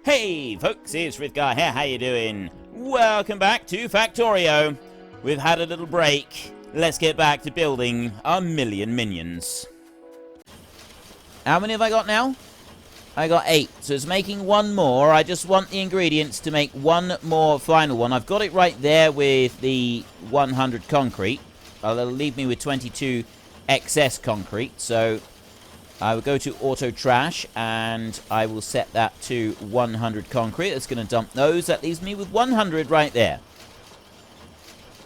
Hey folks, it's Frithgar here, how you doing? Welcome back to Factorio. We've had a little break. Let's get back to building our million minions. How many have I got now? I got 8, so it's making one more. I just want the ingredients to make one more final one. I've got it right there with the 100 concrete. It'll leave me with 22 excess concrete, so I will go to auto trash and I will set that to 100 concrete. That's going to dump those. That leaves me with 100 right there.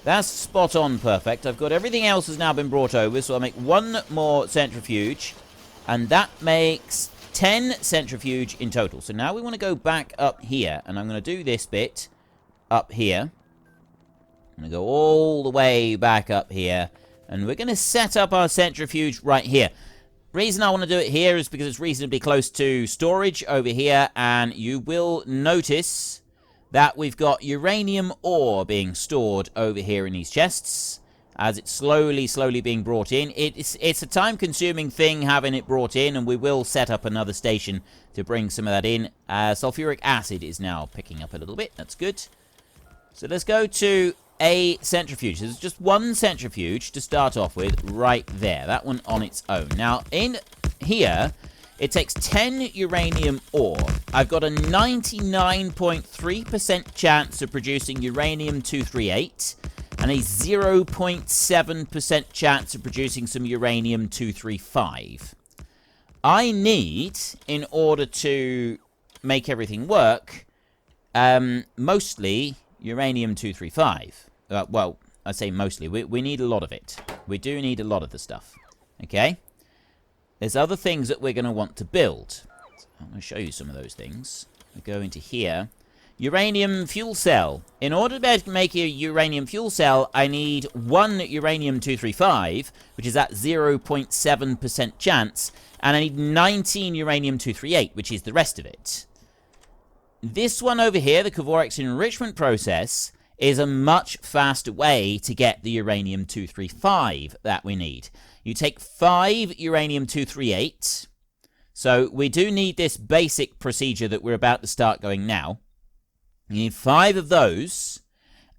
That's spot on perfect. I've got everything else has now been brought over, so I'll make one more centrifuge, and that makes 10 centrifuge in total. So now we want to go back up here, and I'm going to do this bit up here. I'm going to go all the way back up here, and we're going to set up our centrifuge right here. Reason I want to do it here is because it's reasonably close to storage over here, and you will notice that we've got uranium ore being stored over here in these chests as it's slowly being brought in. It's a time-consuming thing having it brought in, and we will set up another station to bring some of that in. Sulfuric acid is now picking up a little bit. That's good. So let's go to a centrifuge. There's just one centrifuge to start off with right there. That one on its own. Now, in here, it takes 10 uranium ore. I've got a 99.3% chance of producing uranium-238 and a 0.7% chance of producing some uranium-235. I need, in order to make everything work, mostly uranium-235. Well, I say mostly. We need a lot of it. We do need a lot of the stuff. Okay? There's other things that we're going to want to build. So I'm going to show you some of those things. We go into here. Uranium fuel cell. In order to be able to make a uranium fuel cell, I need one uranium-235, which is at 0.7% chance, and I need 19 uranium-238, which is the rest of it. This one over here, the Kavorex enrichment process, is a much faster way to get the uranium-235 that we need. You take 5 uranium-238. So we do need this basic procedure that we're about to start going now. You need 5 of those,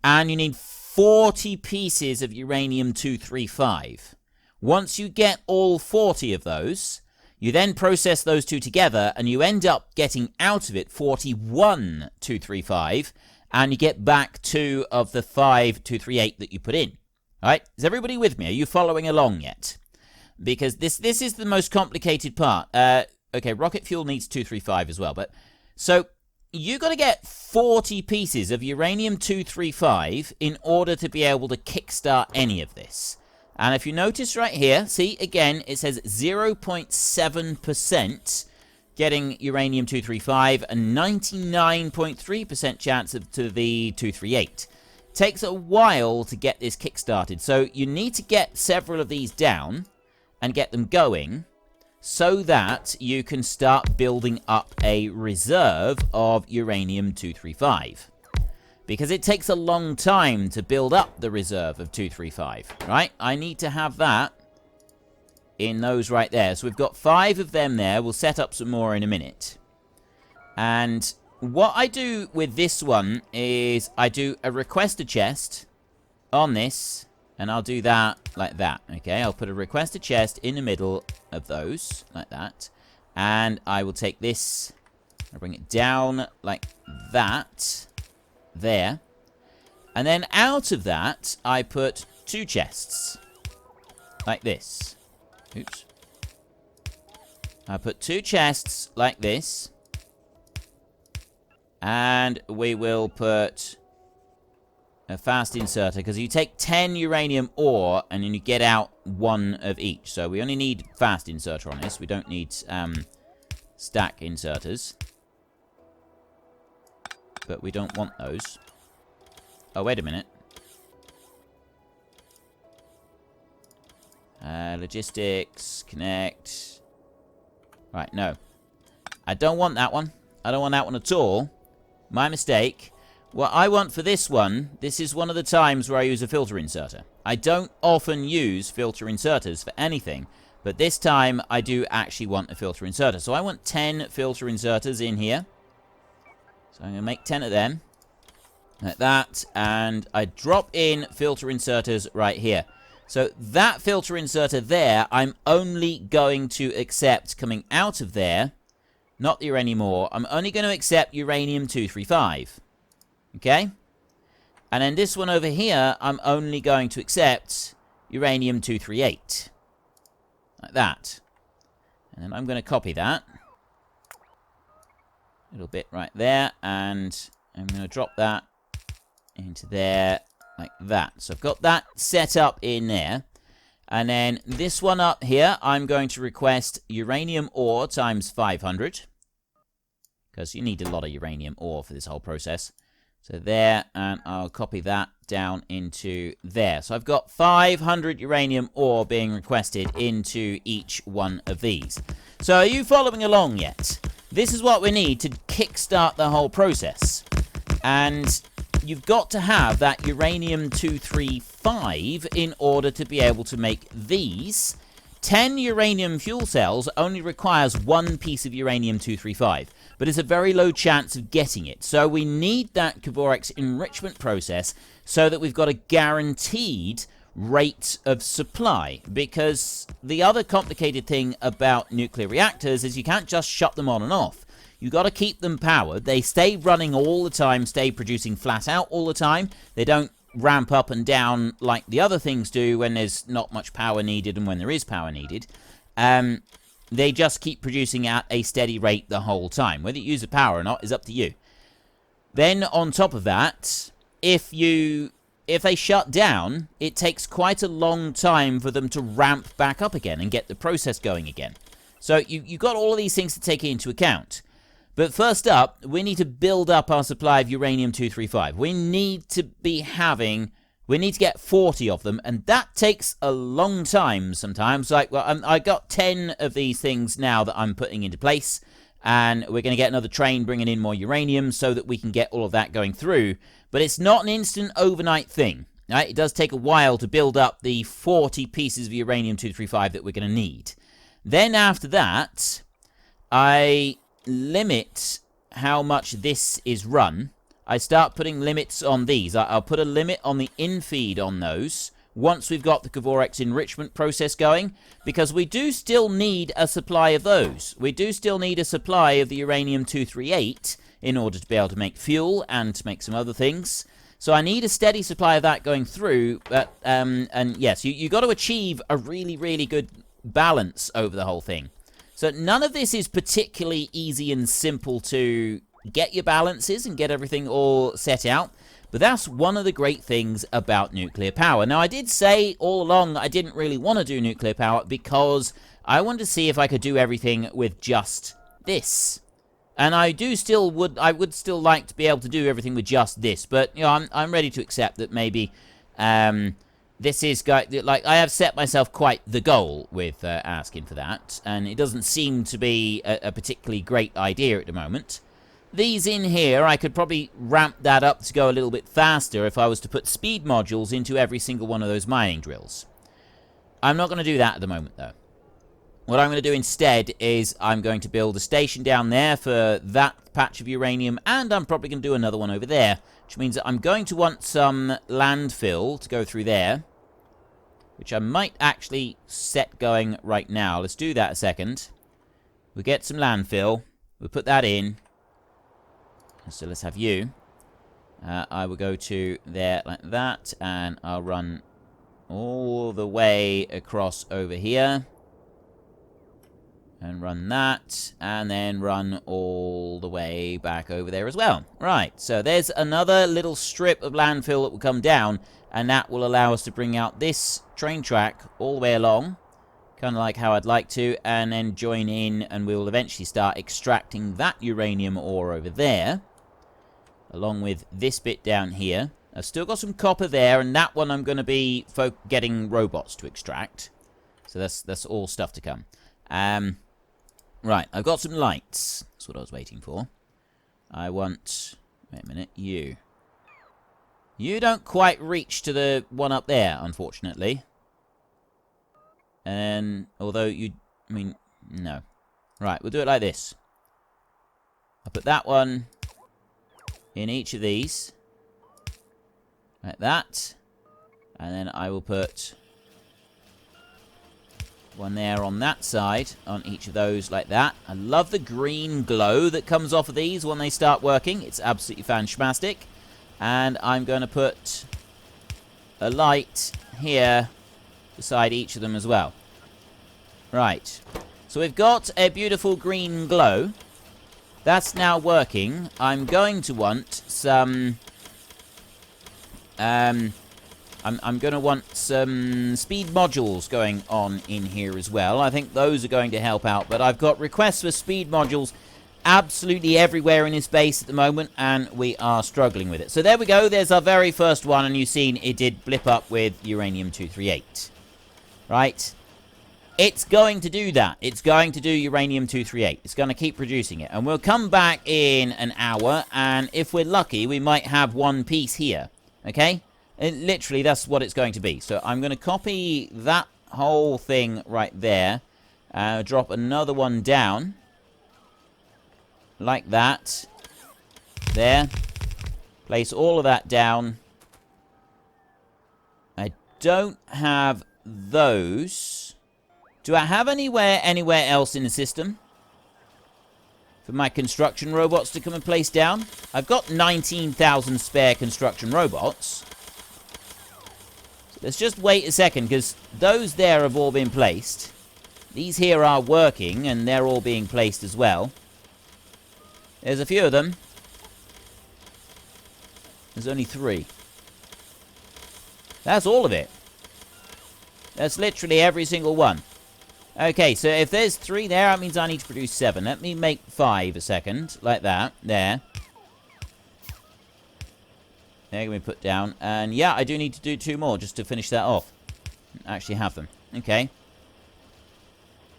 and you need 40 pieces of uranium-235. Once you get all 40 of those, you then process those two together, and you end up getting out of it 41 235, and you get back 2 of the 5 238 that you put in. All right? Is everybody with me? Are you following along yet? Because this is the most complicated part. Okay, rocket fuel needs 235 as well. But so you got to get 40 pieces of uranium-235 in order to be able to kickstart any of this. And if you notice right here, see, again, it says 0.7% getting uranium-235 and 99.3% chance to the 238. Takes a while to get this kick-started, so you need to get several of these down and get them going so that you can start building up a reserve of uranium-235. Because it takes a long time to build up the reserve of 235, right? I need to have that in those right there. So we've got 5 of them there. We'll set up some more in a minute. And what I do with this one is I do a request a chest on this, and I'll do that like that, okay? I'll put a request a chest in the middle of those, like that. And I will take this, I'll bring it down like that, there. And then out of that, I put 2 chests, like this. Oops. I put 2 chests like this. And we will put a fast inserter, because you take 10 uranium ore and then you get out 1 of each. So we only need fast inserter on this. We don't need stack inserters. But we don't want those. Oh, wait a minute. Logistics, connect. Right, no. I don't want that one. I don't want that one at all. My mistake. What I want for this one, this is one of the times where I use a filter inserter. I don't often use filter inserters for anything, but this time I do actually want a filter inserter. So I want 10 filter inserters in here. So I'm going to make 10 of them. Like that. And I drop in filter inserters right here. So that filter inserter there, I'm only going to accept coming out of there, not the uranium ore. I'm only going to accept uranium-235. Okay? And then this one over here, I'm only going to accept uranium-238. Like that. And then I'm going to copy that. A little bit right there. And I'm going to drop that into there like that. So I've got that set up in there. And then this one up here, I'm going to request uranium ore times 500. Because you need a lot of uranium ore for this whole process. So there, and I'll copy that down into there. So I've got 500 uranium ore being requested into each one of these. So are you following along yet? This is what we need to kickstart the whole process. And you've got to have that uranium-235 in order to be able to make these. 10 uranium fuel cells only requires one piece of uranium-235. But it's a very low chance of getting it. So we need that Kvorex enrichment process so that we've got a guaranteed rate of supply. Because the other complicated thing about nuclear reactors is you can't just shut them on and off. You've got to keep them powered. They stay running all the time, stay producing flat out all the time. They don't ramp up and down like the other things do when there's not much power needed and when there is power needed. They just keep producing at a steady rate the whole time. Whether you use the power or not is up to you. Then, on top of that, if they shut down, it takes quite a long time for them to ramp back up again and get the process going again. So you've got all of these things to take into account. But first up, we need to build up our supply of uranium-235. We need to get 40 of them, and that takes a long time sometimes. Like, well, I got 10 of these things now that I'm putting into place, and we're going to get another train bringing in more uranium so that we can get all of that going through. But it's not an instant overnight thing. Right? It does take a while to build up the 40 pieces of uranium-235 that we're going to need. Then after that, I limit how much this is run. I start putting limits on these. I'll put a limit on the infeed on those once we've got the Kvorex enrichment process going, because we do still need a supply of those. We do still need a supply of the uranium-238 in order to be able to make fuel and to make some other things. So I need a steady supply of that going through. But and yes, you got to achieve a really, really good balance over the whole thing. So none of this is particularly easy and simple to get your balances and get everything all set out. But that's one of the great things about nuclear power. Now, I did say all along I didn't really want to do nuclear power because I wanted to see if I could do everything with just this. And I would still like to be able to do everything with just this. But, you know, I'm ready to accept that maybe this is, like, I have set myself quite the goal with asking for that. And it doesn't seem to be a particularly great idea at the moment. These in here, I could probably ramp that up to go a little bit faster if I was to put speed modules into every single one of those mining drills. I'm not going to do that at the moment, though. What I'm going to do instead is I'm going to build a station down there for that patch of uranium, and I'm probably going to do another one over there, which means that I'm going to want some landfill to go through there, which I might actually set going right now. Let's do that a second. We'll get some landfill. We'll put that in. So let's have you. I will go to there like that, and I'll run all the way across over here. And run that, and then run all the way back over there as well. Right, so there's another little strip of landfill that will come down, and that will allow us to bring out this train track all the way along, kind of like how I'd like to, and then join in, and we will eventually start extracting that uranium ore over there, along with this bit down here. I've still got some copper there, and that one I'm going to be getting robots to extract. So that's all stuff to come. Right, I've got some lights. That's what I was waiting for. I want... Wait a minute, you. You don't quite reach to the one up there, unfortunately. And although you... I mean, no. Right, we'll do it like this. I'll put that one in each of these. Like that. And then I will put one there on that side, on each of those like that. I love the green glow that comes off of these when they start working. It's absolutely fantastic. And I'm going to put a light here beside each of them as well. Right. So we've got a beautiful green glow. That's now working. I'm going to want some... I'm going to want some speed modules going on in here as well. I think those are going to help out. But I've got requests for speed modules absolutely everywhere in this base at the moment, and we are struggling with it. So there we go. There's our very first one, and you've seen it did blip up with Uranium-238. Right? It's going to do that. It's going to do Uranium-238. It's going to keep producing it. And we'll come back in an hour, and if we're lucky, we might have one piece here. Okay? And literally, that's what it's going to be. So I'm going to copy that whole thing right there. Drop another one down. Like that. There. Place all of that down. I don't have those. Do I have anywhere else in the system for my construction robots to come and place down? I've got 19,000 spare construction robots. So let's just wait a second, because those there have all been placed. These here are working, and they're all being placed as well. There's a few of them. There's only 3. That's all of it. That's literally every single one. Okay, so if there's 3 there, that means I need to produce 7. Let me make 5 a second. Like that. There. There, let me put down. And yeah, I do need to do 2 more just to finish that off. Actually have them. Okay.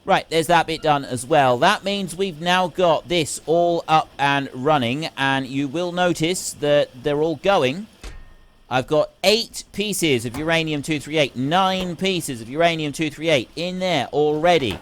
Right, there's that bit done as well. That means we've now got this all up and running. And you will notice that they're all going. I've got 8 pieces of Uranium-238, 9 pieces of Uranium-238 in there already.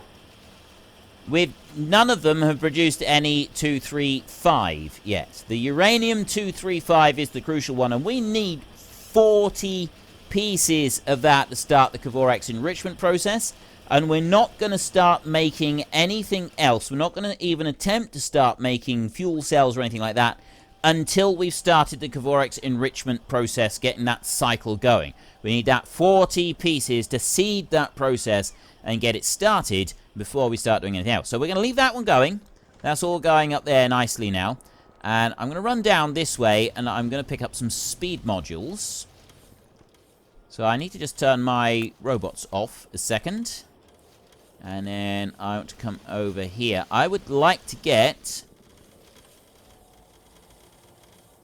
None of them have produced any 235 yet. The Uranium-235 is the crucial one, and we need 40 pieces of that to start the Kavorex enrichment process. And we're not going to start making anything else. We're not going to even attempt to start making fuel cells or anything like that until we've started the Kavorex enrichment process, getting that cycle going. We need that 40 pieces to seed that process and get it started before we start doing anything else. So we're going to leave that one going. That's all going up there nicely now. And I'm going to run down this way, and I'm going to pick up some speed modules. So I need to just turn my robots off a second. And then I want to come over here. I would like to get...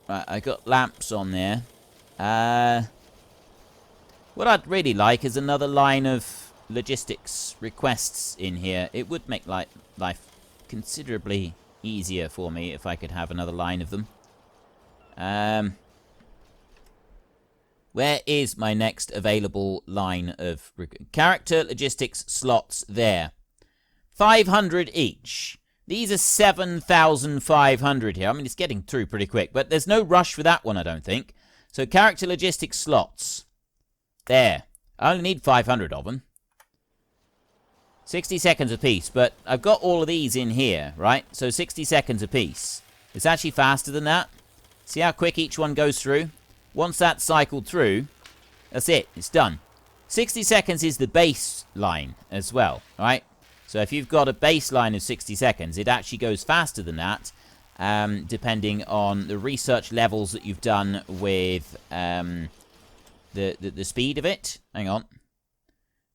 Right, I got lamps on there. What I'd really like is another line of logistics requests in here. It would make life considerably easier for me if I could have another line of them. Where is my next available line of character logistics slots there? 500 each. These are 7,500 here. I mean, it's getting through pretty quick, but there's no rush for that one, I don't think. So, character logistics slots. There. I only need 500 of them. 60 seconds apiece, but I've got all of these in here, right? So, 60 seconds apiece. It's actually faster than that. See how quick each one goes through? Once that's cycled through, that's it. It's done. 60 seconds is the baseline as well, right? So if you've got a baseline of 60 seconds, it actually goes faster than that, depending on the research levels that you've done with the speed of it. Hang on.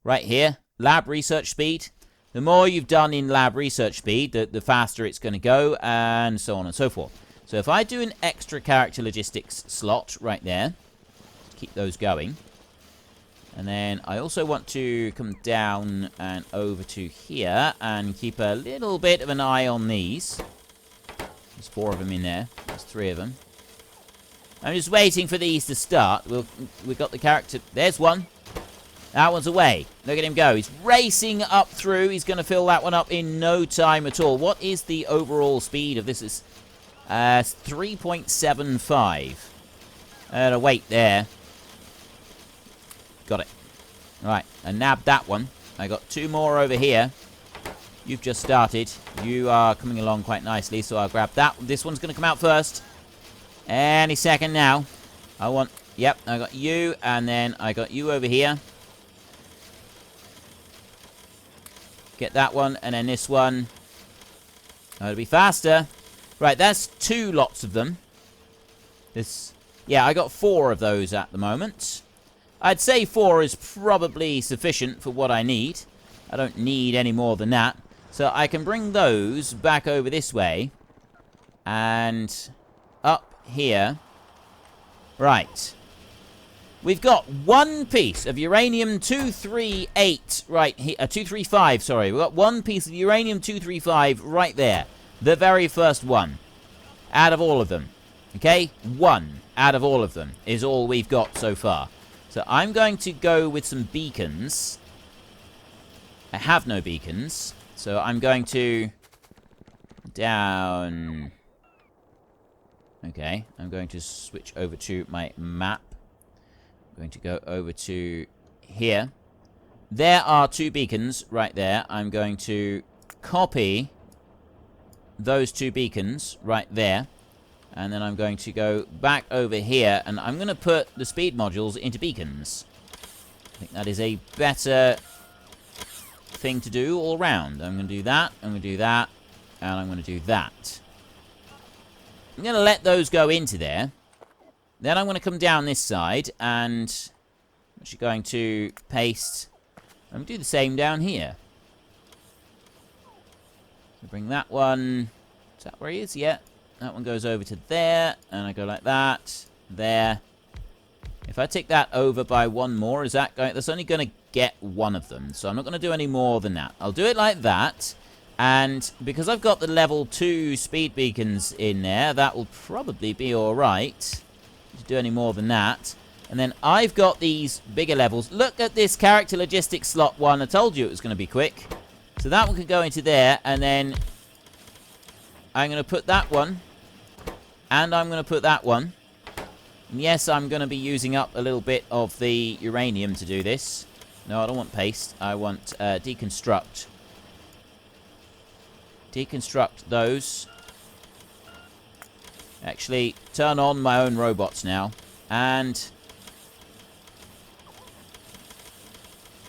Right here, lab research speed. The more you've done in lab research speed, the faster it's going to go, and so on and so forth. So if I do an extra character logistics slot right there, keep those going. And then I also want to come down and over to here and keep a little bit of an eye on these. There's 4 of them in there. There's 3 of them. I'm just waiting for these to start. We've got the character. There's one. That one's away. Look at him go. He's racing up through. He's going to fill that one up in no time at all. What is the overall speed of this? 3.75. Wait there. Got it. Right, I nabbed that one. I got 2 more over here. You've just started. You are coming along quite nicely, so I'll grab that. This one's going to come out first. Any second now. Yep, I got you, and then I got you over here. Get that one, and then this one. It'll be faster. Right, that's 2 lots of them. Yeah, I got 4 of those at the moment. I'd say 4 is probably sufficient for what I need. I don't need any more than that. So I can bring those back over this way. And up here. Right. We've got 1 piece of uranium-238 right here. 235, sorry. We've got 1 piece of uranium-235 right there. The very first one. Out of all of them. Okay? 1 out of all of them is all we've got so far. So I'm going to go with some beacons. I have no beacons. So I'm going to... down... Okay. I'm going to switch over to my map. I'm going to go over to here. There are 2 beacons right there. I'm going to copy those 2 beacons right there. And then I'm going to go back over here. And I'm going to put the speed modules into beacons. I think that is a better thing to do all round. I'm going to do that. I'm going to do that. And I'm going to do that. I'm going to let those go into there. Then I'm going to come down this side, and I'm actually going to paste. I'm going to do the same down here. So bring that one. Is that where he is? Yeah. That one goes over to there, and I go like that. There. If I take that over by 1 more, is that going? That's only going to get 1 of them, so I'm not going to do any more than that. I'll do it like that. And because I've got the level 2 speed beacons in there, that will probably be alright. To do any more than that. And then I've got these bigger levels. Look at this character logistics slot 1. I told you it was going to be quick. So that one can go into there. And then I'm going to put that one. And I'm going to put that one. And yes, I'm going to be using up a little bit of the uranium to do this. No, I don't want paste. I want deconstruct. Deconstruct those. Actually, turn on my own robots now. And...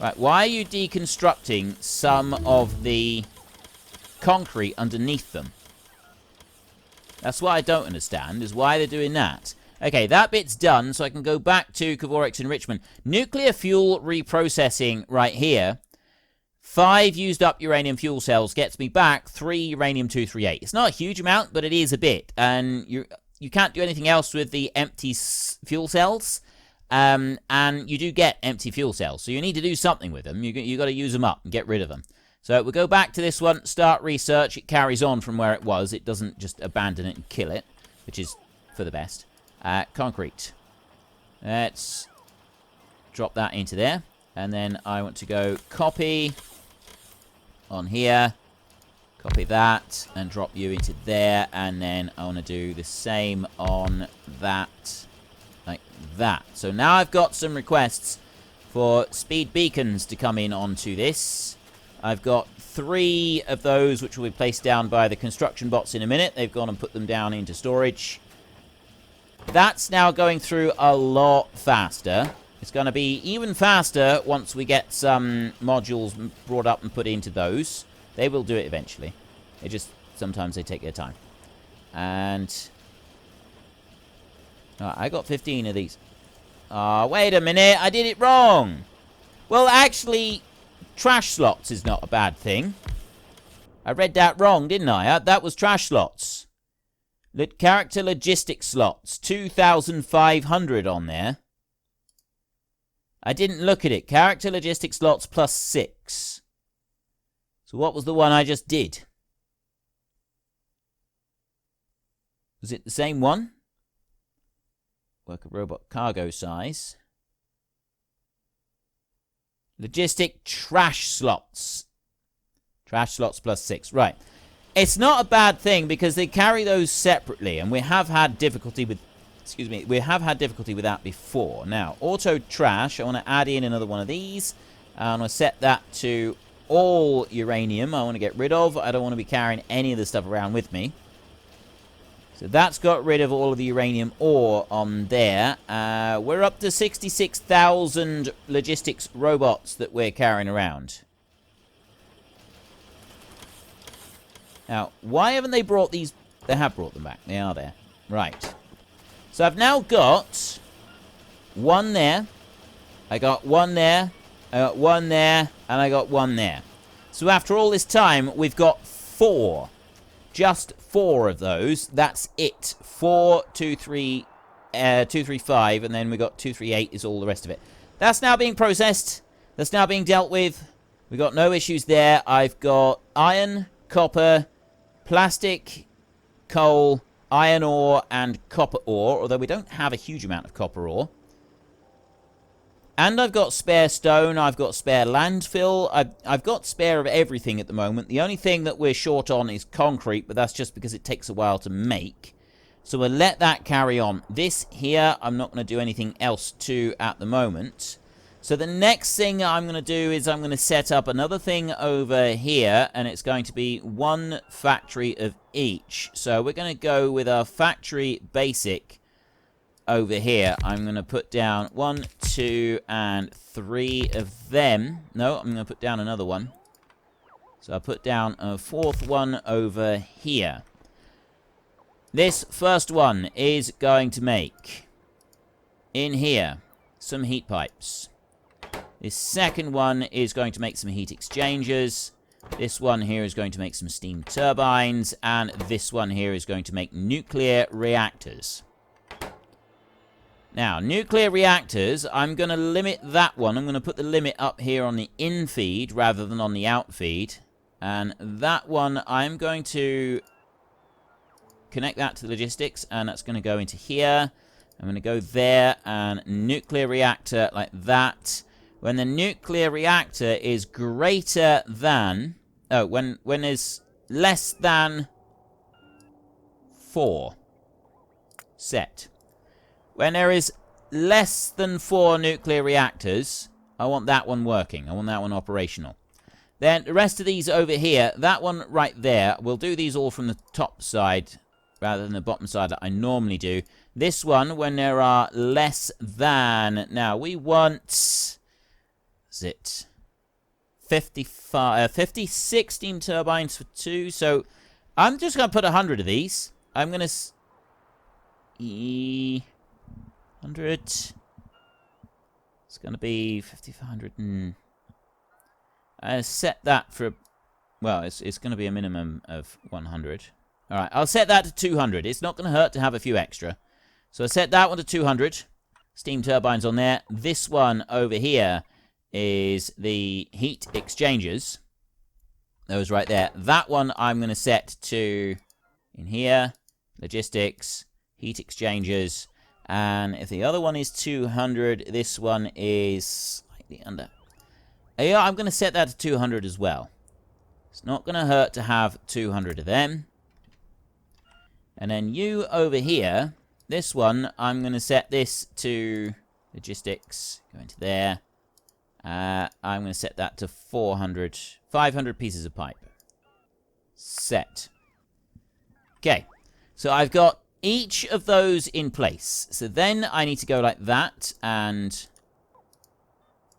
right, why are you deconstructing some of the concrete underneath them? That's what I don't understand, is why they're doing that. Okay, that bit's done, so I can go back to Kvorik's enrichment. Nuclear fuel reprocessing right here. 5 used up uranium fuel cells gets me back 3 uranium-238. It's not a huge amount, but it is a bit. And you can't do anything else with the empty fuel cells. And you do get empty fuel cells. So you need to do something with them. You got to use them up and get rid of them. So we'll go back to this one, start research. It carries on from where it was. It doesn't just abandon it and kill it, which is for the best. Concrete. Let's drop that into there. And then I want to go copy on here, copy that, and drop you into there, and then I want to do the same on that, like that. So now I've got some requests for speed beacons to come in onto this. I've got 3 of those which will be placed down by the construction bots in a minute. They've gone and put them down into storage. That's now going through a lot faster. It's going to be even faster once we get some modules brought up and put into those. They will do it eventually. It just, sometimes they take their time. And... I got 15 of these. Wait a minute, I did it wrong! Well, actually, trash slots is not a bad thing. I read that wrong, didn't I? That was trash slots. Character logistics slots, 2,500 on there. I didn't look at it. Character logistics slots plus 6. So what was the one I just did? Was it the same one? Worker robot cargo size. Logistic trash slots. Trash slots plus 6. Right. It's not a bad thing because they carry those separately, and we have had difficulty with... Excuse me, we have had difficulty with that before. Now, auto trash, I want to add in another one of these. I'm going to set that to all uranium I want to get rid of. I don't want to be carrying any of the stuff around with me. So that's got rid of all of the uranium ore on there. We're up to 66,000 logistics robots that we're carrying around. Now, why haven't they brought these? They have brought them back. They are there. Right. So I've now got one there. I got one there. I got one there. And I got one there. So after all this time, we've got 4. Just 4 of those. That's it. 4, 2, 3, 2, 3, 5. And then we got 2, 3, 8 is all the rest of it. That's now being processed. That's now being dealt with. We've got no issues there. I've got iron, copper, plastic, coal, iron ore, and copper ore. Although we don't have a huge amount of copper ore. And I've got spare stone, I've got spare landfill, I've got spare of everything at the moment. The only thing that we're short on is concrete, but that's just because it takes a while to make. So we'll let that carry on. This here, I'm not going to do anything else to at the moment. So the next thing I'm going to do is I'm going to set up another thing over here, and it's going to be one factory of each. So we're going to go with our factory basic over here. I'm going to put down 1, 2, and 3 of them. No, I'm going to put down another one. So I'll put down a 4th one over here. This first one is going to make, in here, some heat pipes. This second one is going to make some heat exchangers. This one here is going to make some steam turbines. And this one here is going to make nuclear reactors. Now, nuclear reactors, I'm going to limit that one. I'm going to put the limit up here on the in feed rather than on the out feed. And that one, I'm going to connect that to the logistics. And that's going to go into here. I'm going to go there and nuclear reactor like that. When the nuclear reactor is greater than... Oh, when there's less than 4. Set. When there is less than 4 nuclear reactors, I want that one working. I want that one operational. Then the rest of these over here, that one right there, we'll do these all from the top side rather than the bottom side that I normally do. This one, when there are less than... Now, we want... Is it 56 steam turbines for 2? So I'm just going to put 100 of these. I'm going to... 100. It's going to be 5,500 and... I set that for... Well, it's going to be a minimum of 100. Alright, I'll set that to 200. It's not going to hurt to have a few extra. So I set that one to 200. Steam turbines on there. This one over here is the heat exchangers. Those right there. That one I'm going to set to... In here. Logistics. Heat exchangers. And if the other one is 200, this one is slightly under. Yeah, I'm going to set that to 200 as well. It's not going to hurt to have 200 of them. And then you over here, this one, I'm going to set this to logistics. Go into there. I'm going to set that to 400, 500 pieces of pipe. Set. Okay, so I've got each of those in place. So then I need to go like that and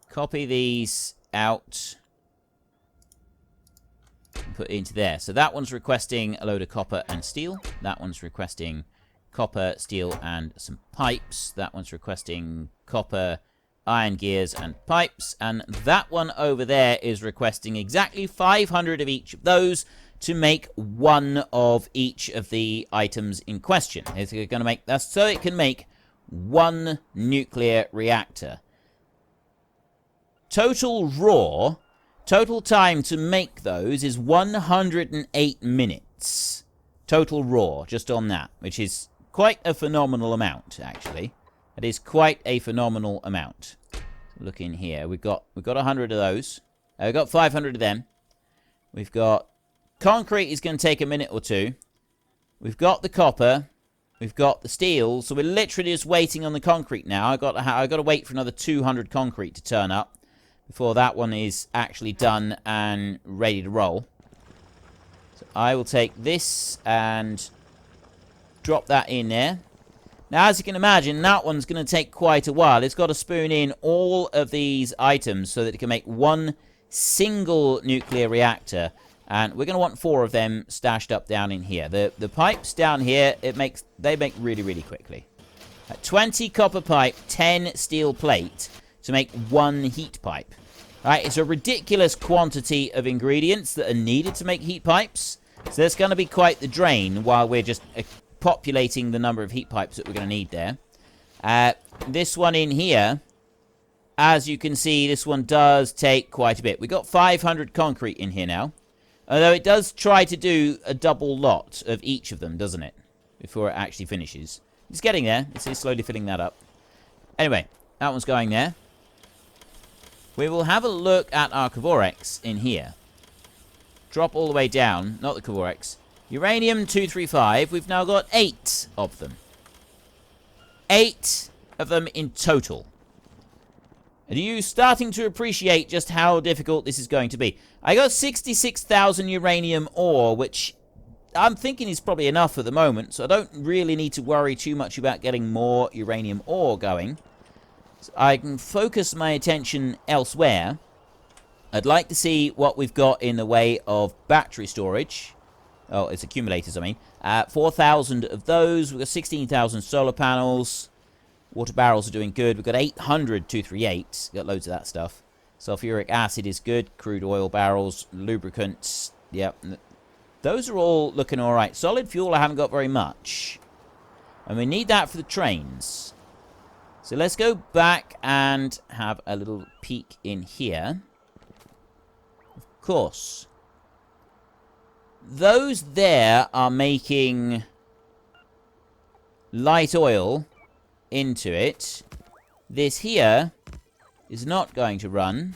copy these out and put it into there. So that one's requesting a load of copper and steel. That one's requesting copper, steel, and some pipes. That one's requesting copper, iron gears, and pipes. And that one over there is requesting exactly 500 of each of those to make one of each of the items in question. It's going to make that so it can make one nuclear reactor. Total time to make those is 108 minutes. Total raw, just on that, which is quite a phenomenal amount, actually. That is quite a phenomenal amount. Look in here. We've got 100 of those. We've got 500 of them. We've got concrete is going to take a minute or two. We've got the copper. We've got the steel. So we're literally just waiting on the concrete now. I got to wait for another 200 concrete to turn up before that one is actually done and ready to roll. So I will take this and drop that in there. Now, as you can imagine, that one's going to take quite a while. It's got to spoon in all of these items so that it can make one single nuclear reactor. And we're going to want 4 of them stashed up down in here. The pipes down here, they make really, really quickly. 20 copper pipe, 10 steel plate to make 1 heat pipe. Right, it's a ridiculous quantity of ingredients that are needed to make heat pipes. So there's going to be quite the drain while we're just populating the number of heat pipes that we're going to need there. This one in here, as you can see, this one does take quite a bit. We've got 500 concrete in here now. Although it does try to do a double lot of each of them, doesn't it? Before it actually finishes. It's getting there. It's slowly filling that up. Anyway, that one's going there. We will have a look at our Kvorex in here. Drop all the way down. Not the Kvorex. Uranium 235. We've now got 8 of them. 8 of them in total. Are you starting to appreciate just how difficult this is going to be? I got 66,000 uranium ore, which I'm thinking is probably enough at the moment, so I don't really need to worry too much about getting more uranium ore going. So I can focus my attention elsewhere. I'd like to see what we've got in the way of battery storage. Oh, it's accumulators, I mean. 4,000 of those. We've got 16,000 solar panels. Water barrels are doing good. We've got 800 238. Got loads of that stuff. Sulfuric acid is good. Crude oil barrels. Lubricants. Yep. Those are all looking alright. Solid fuel I haven't got very much. And we need that for the trains. So let's go back and have a little peek in here. Of course. Those there are making light oil into it. This here is not going to run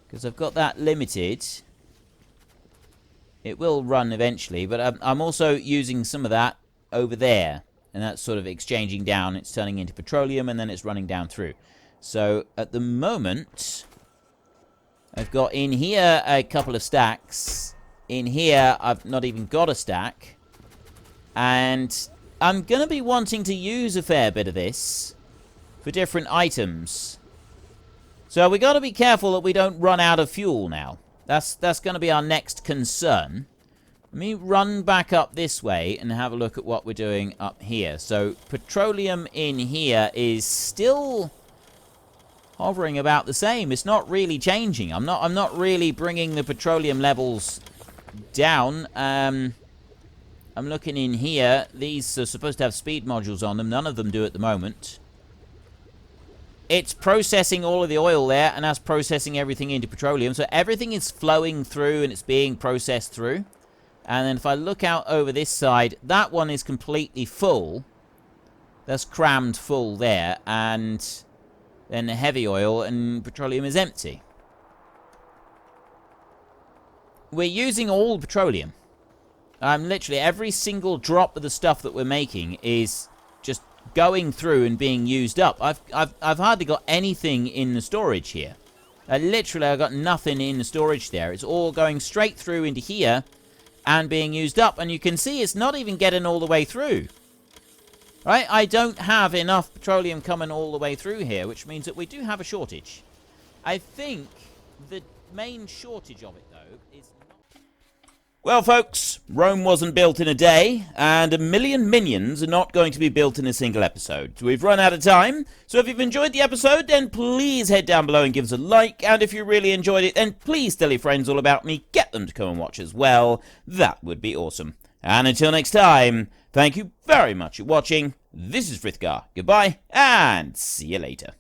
because I've got that limited. It will run eventually, but I'm also using some of that over there, and that's sort of exchanging down. It's turning into petroleum and then it's running down through. So at the moment I've got in here a couple of stacks. In here I've not even got a stack, and I'm going to be wanting to use a fair bit of this for different items. So we got to be careful that we don't run out of fuel now. That's going to be our next concern. Let me run back up this way and have a look at what we're doing up here. So petroleum in here is still hovering about the same. It's not really changing. I'm not really bringing the petroleum levels down. I'm looking in here. These are supposed to have speed modules on them. None of them do at the moment. It's processing all of the oil there, and that's processing everything into petroleum. So everything is flowing through and it's being processed through. And then if I look out over this side, that one is completely full. That's crammed full there. And then the heavy oil and petroleum is empty. We're using all petroleum. Literally every single drop of the stuff that we're making is just going through and being used up. I've hardly got anything in the storage here. Literally, I've got nothing in the storage there. It's all going straight through into here and being used up. And you can see it's not even getting all the way through. Right? I don't have enough petroleum coming all the way through here, which means that we do have a shortage. I think the main shortage of it, though, is... Well, folks, Rome wasn't built in a day, and 1 million minions are not going to be built in a single episode. So we've run out of time, so if you've enjoyed the episode, then please head down below and give us a like, and if you really enjoyed it, then please tell your friends all about me, get them to come and watch as well. That would be awesome. And until next time, thank you very much for watching. This is Frithgar. Goodbye, and see you later.